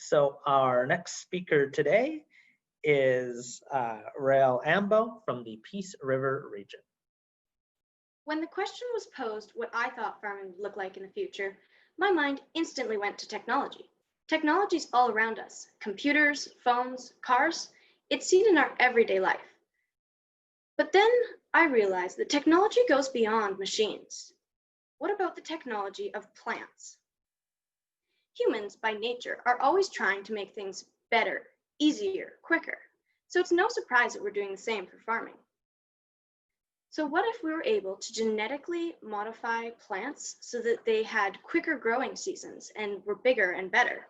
So our next speaker today is Raelle from the Peace River region. When the question was posed what I thought farming would look like in the future, my mind instantly went to technology. Technology's all around us. Computers, phones, cars, it's seen in our everyday life. But then I realized that technology goes beyond machines. What about the technology of plants? Humans, by nature, are always trying to make things better, easier, quicker. So it's no surprise that we're doing the same for farming. So what if we were able to genetically modify plants so that they had quicker growing seasons and were bigger and better?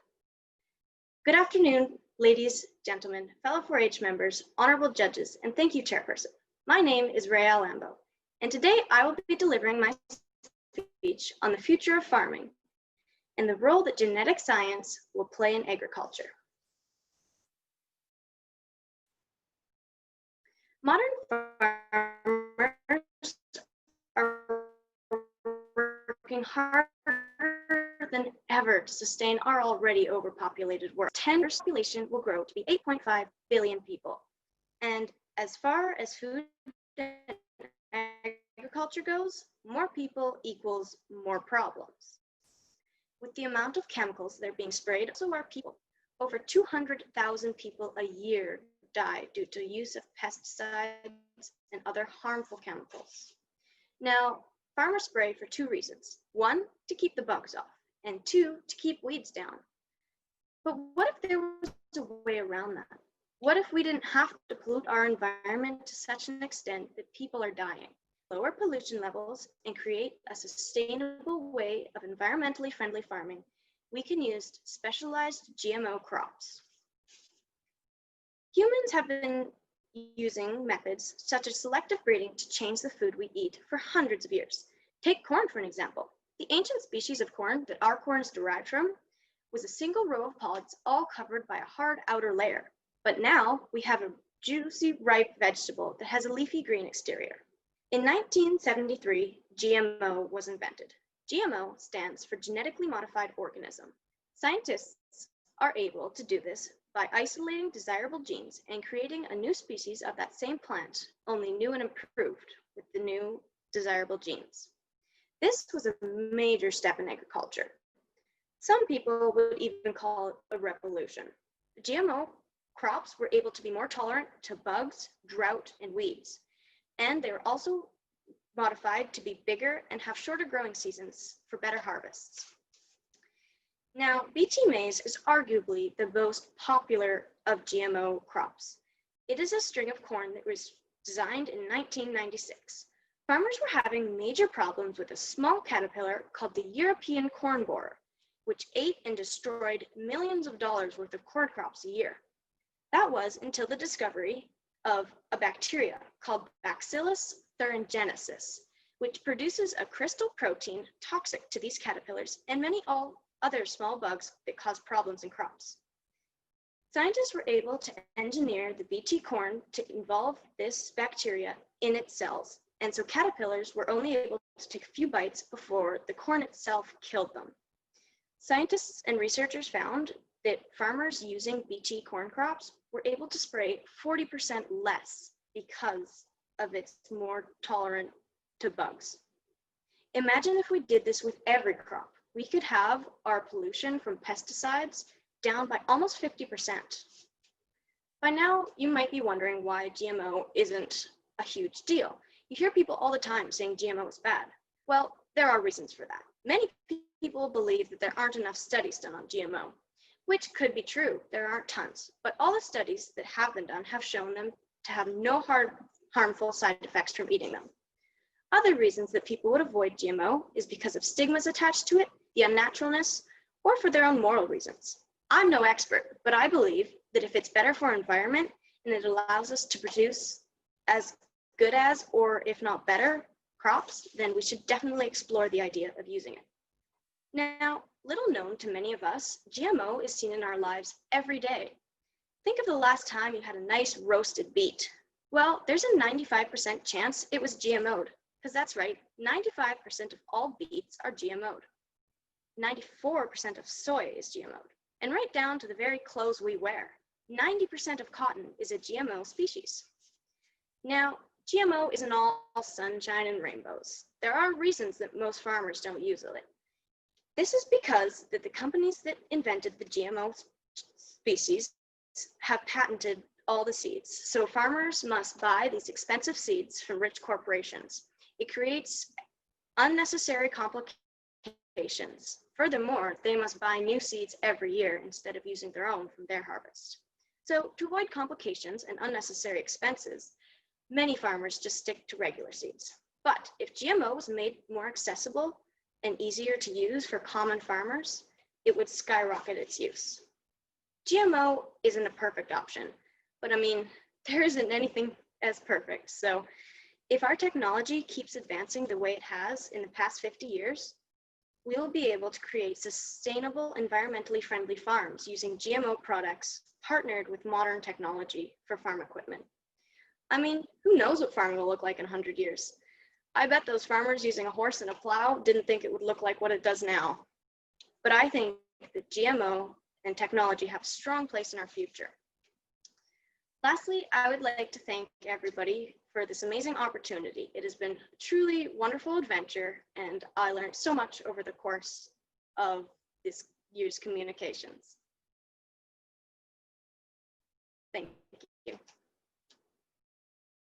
Good afternoon, ladies, gentlemen, fellow 4-H members, honorable judges, and thank you, Chairperson. My name is Raelle, and today I will be delivering my speech on the future of farming and the role that genetic science will play in agriculture. Modern farmers are working harder than ever to sustain our already overpopulated world. 10 years population will grow to be 8.5 billion people. And as far as food and agriculture goes, more people equals more problems. With the amount of chemicals that are being sprayed, so are people. Over 200,000 people a year die due to use of pesticides and other harmful chemicals. Now, farmers spray for two reasons. One, to keep the bugs off, and two, to keep weeds down. But what if there was a way around that? What if we didn't have to pollute our environment to such an extent that people are dying? Lower pollution levels and create a sustainable way of environmentally friendly farming, we can use specialized GMO crops. Humans have been using methods such as selective breeding to change the food we eat for hundreds of years. Take corn for an example. The ancient species of corn that our corn is derived from was a single row of pods all covered by a hard outer layer. But now we have a juicy, ripe vegetable that has a leafy green exterior. In 1973, GMO was invented. GMO stands for genetically modified organism. Scientists are able to do this by isolating desirable genes and creating a new species of that same plant, only new and improved with the new desirable genes. This was a major step in agriculture. Some people would even call it a revolution. GMO crops were able to be more tolerant to bugs, drought, and weeds. And they were also modified to be bigger and have shorter growing seasons for better harvests. Now, BT maize is arguably the most popular of GMO crops. It is a string of corn that was designed in 1996. Farmers were having major problems with a small caterpillar called the European corn borer, which ate and destroyed millions of dollars worth of corn crops a year. That was until the discovery of a bacteria called Bacillus thuringiensis, which produces a crystal protein toxic to these caterpillars and many other small bugs that cause problems in crops. Scientists were able to engineer the BT corn to involve this bacteria in its cells, and so caterpillars were only able to take a few bites before the corn itself killed them. Scientists and researchers found that farmers using BT corn crops were able to spray 40% less because of its more tolerant to bugs. Imagine if we did this with every crop. We could have our pollution from pesticides down by almost 50%. By now, you might be wondering why GMO isn't a huge deal. You hear people all the time saying GMO is bad. Well, there are reasons for that. Many people believe that there aren't enough studies done on GMO, which could be true. There aren't tons, but all the studies that have been done have shown them to have no harmful side effects from eating them. Other reasons that people would avoid GMO is because of stigmas attached to it, the unnaturalness, or for their own moral reasons. I'm no expert, but I believe that if it's better for our environment and it allows us to produce as good as, or if not better, crops, then we should definitely explore the idea of using it. Now, little known to many of us, GMO is seen in our lives every day. Think of the last time you had a nice roasted beet. Well, there's a 95% chance it was GMO'd, because that's right, 95% of all beets are GMO'd. 94% of soy is GMO'd, and right down to the very clothes we wear. 90% of cotton is a GMO species. Now, GMO isn't all sunshine and rainbows. There are reasons that most farmers don't use it. This is because that the companies that invented the GMO species have patented all the seeds. So farmers must buy these expensive seeds from rich corporations. It creates unnecessary complications. Furthermore, they must buy new seeds every year instead of using their own from their harvest. So to avoid complications and unnecessary expenses, many farmers just stick to regular seeds. But if GMO was made more accessible and easier to use for common farmers, it would skyrocket its use. GMO isn't a perfect option, but I mean, there isn't anything as perfect. So if our technology keeps advancing the way it has in the past 50 years, we will be able to create sustainable, environmentally friendly farms using GMO products partnered with modern technology for farm equipment. I mean, who knows what farming will look like in 100 years? I bet those farmers using a horse and a plow didn't think it would look like what it does now. But I think that GMO and technology have a strong place in our future. Lastly, I would like to thank everybody for this amazing opportunity. It has been a truly wonderful adventure, and I learned so much over the course of this year's communications. Thank you.